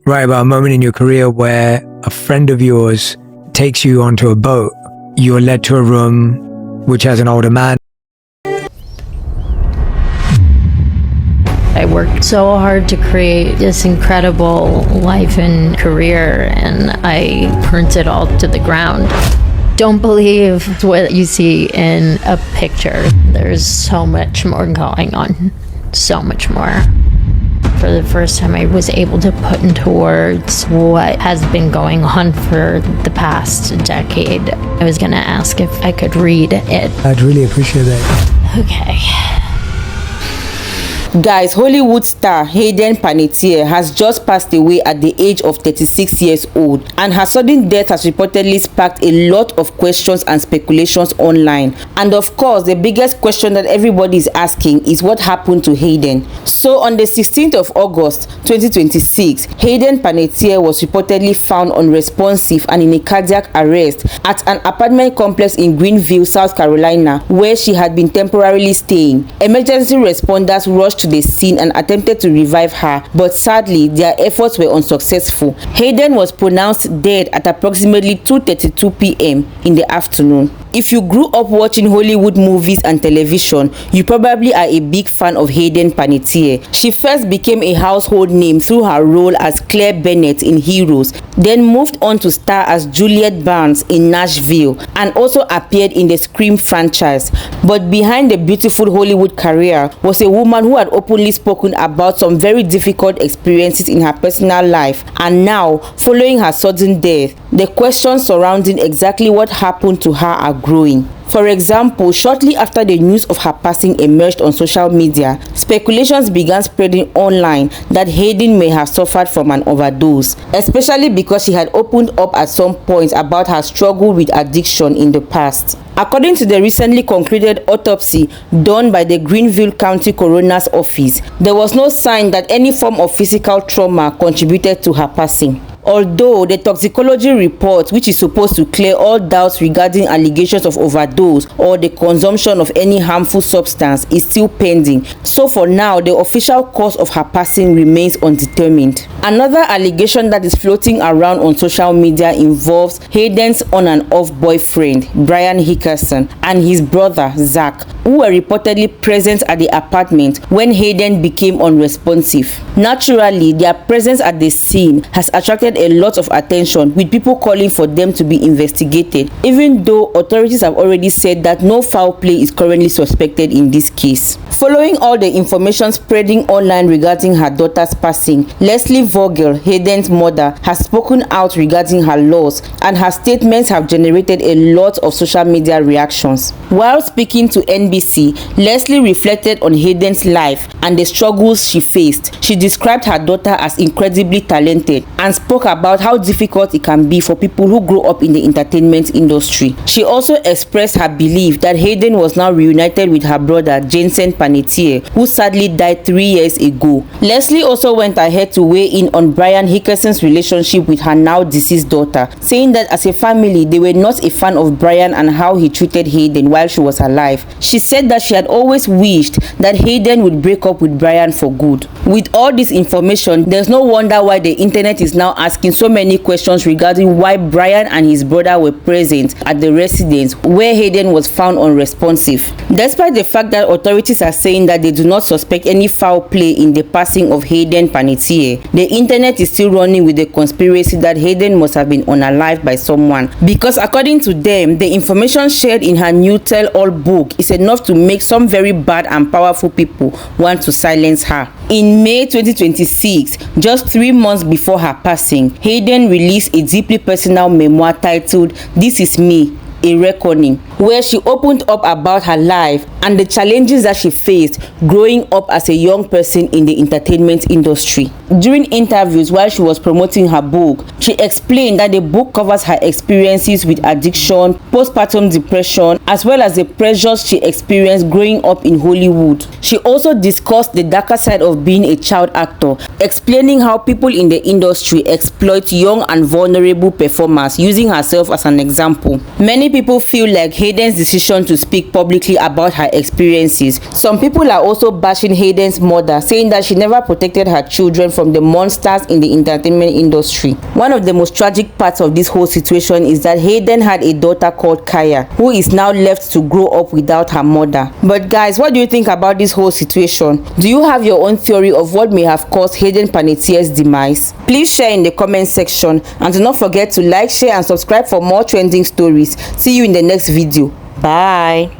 Write about a moment in your career where a friend of yours takes you onto a boat. You're led to a room which has an older man. I worked so hard to create this incredible life and career, and I burnt it all to the ground. Don't believe what you see in a picture. There's so much more going on, so much more. For the first time, I was able to put into words what has been going on for the past decade. I was gonna ask if I could read it. I'd really appreciate that. Okay. Guys, Hollywood star Hayden Panettiere has just passed away at the age of 36 years old, and her sudden death has reportedly sparked a lot of questions and speculations online. And of course, the biggest question that everybody is asking is what happened to Hayden. So on the 16th of August 2026, Hayden Panettiere was reportedly found unresponsive and in a cardiac arrest at an apartment complex in Greenville, South Carolina, where she had been temporarily staying. Emergency responders rushed to the scene and attempted to revive her, but sadly their efforts were unsuccessful. Hayden was pronounced dead at approximately 2:32 p.m. in the afternoon. If you grew up watching Hollywood movies and television, you probably are a big fan of Hayden Panettiere. She first became a household name through her role as Claire Bennett in Heroes, then moved on to star as Juliet Barnes in Nashville, and also appeared in the Scream franchise. But behind the beautiful Hollywood career was a woman who had openly spoken about some very difficult experiences in her personal life, and now, following her sudden death, the questions surrounding exactly what happened to her are growing. For example, shortly after the news of her passing emerged on social media, speculations began spreading online that Hayden may have suffered from an overdose, especially because she had opened up at some point about her struggle with addiction in the past. According to the recently concluded autopsy done by the Greenville County Coroner's office, there was no sign that any form of physical trauma contributed to her passing. Although the toxicology report, which is supposed to clear all doubts regarding allegations of overdose or the consumption of any harmful substance, is still pending. So for now, the official cause of her passing remains undetermined. Another allegation that is floating around on social media involves Hayden's on and off boyfriend, Brian Hickerson, and his brother, Zach, who were reportedly present at the apartment when Hayden became unresponsive. Naturally, their presence at the scene has attracted a lot of attention, with people calling for them to be investigated, even though authorities have already said that no foul play is currently suspected in this case. Following all the information spreading online regarding her daughter's passing, Leslie Vogel, Hayden's mother, has spoken out regarding her loss, and her statements have generated a lot of social media reactions. While speaking to NBC, Leslie reflected on Hayden's life and the struggles she faced. She described her daughter as incredibly talented and spoke about how difficult it can be for people who grow up in the entertainment industry. She also expressed her belief that Hayden was now reunited with her brother Jensen Panettiere, who sadly died 3 years ago. Leslie also went ahead to weigh in on Brian Hickerson's relationship with her now deceased daughter, saying that as a family they were not a fan of Brian and how he treated Hayden while she was alive. She said that she had always wished that Hayden would break up with Brian for good. With all this information, there's no wonder why the internet is now asking so many questions regarding why Brian and his brother were present at the residence where Hayden was found unresponsive. Despite the fact that authorities are saying that they do not suspect any foul play in the passing of Hayden Panettiere, the internet is still running with the conspiracy that Hayden must have been unalived by someone, because according to them, the information shared in her new tell-all book is enough to make some very bad and powerful people want to silence her. In May 2026, just 3 months before her passing, Hayden released a deeply personal memoir titled "This Is Me, A Reckoning," where she opened up about her life and the challenges that she faced growing up as a young person in the entertainment industry. During interviews while she was promoting her book, she explained that the book covers her experiences with addiction, postpartum depression, as well as the pressures she experienced growing up in Hollywood. She also discussed the darker side of being a child actor, explaining how people in the industry exploit young and vulnerable performers, using herself as an example. Many Many people feel like Hayden's decision to speak publicly about her experiences. Some people are also bashing Hayden's mother, saying that she never protected her children from the monsters in the entertainment industry. One of the most tragic parts of this whole situation is that Hayden had a daughter called Kaya, who is now left to grow up without her mother. But guys, what do you think about this whole situation? Do you have your own theory of what may have caused Hayden Panettiere's demise? Please share in the comment section, and do not forget to like, share and subscribe for more trending stories. See you in the next video. Bye.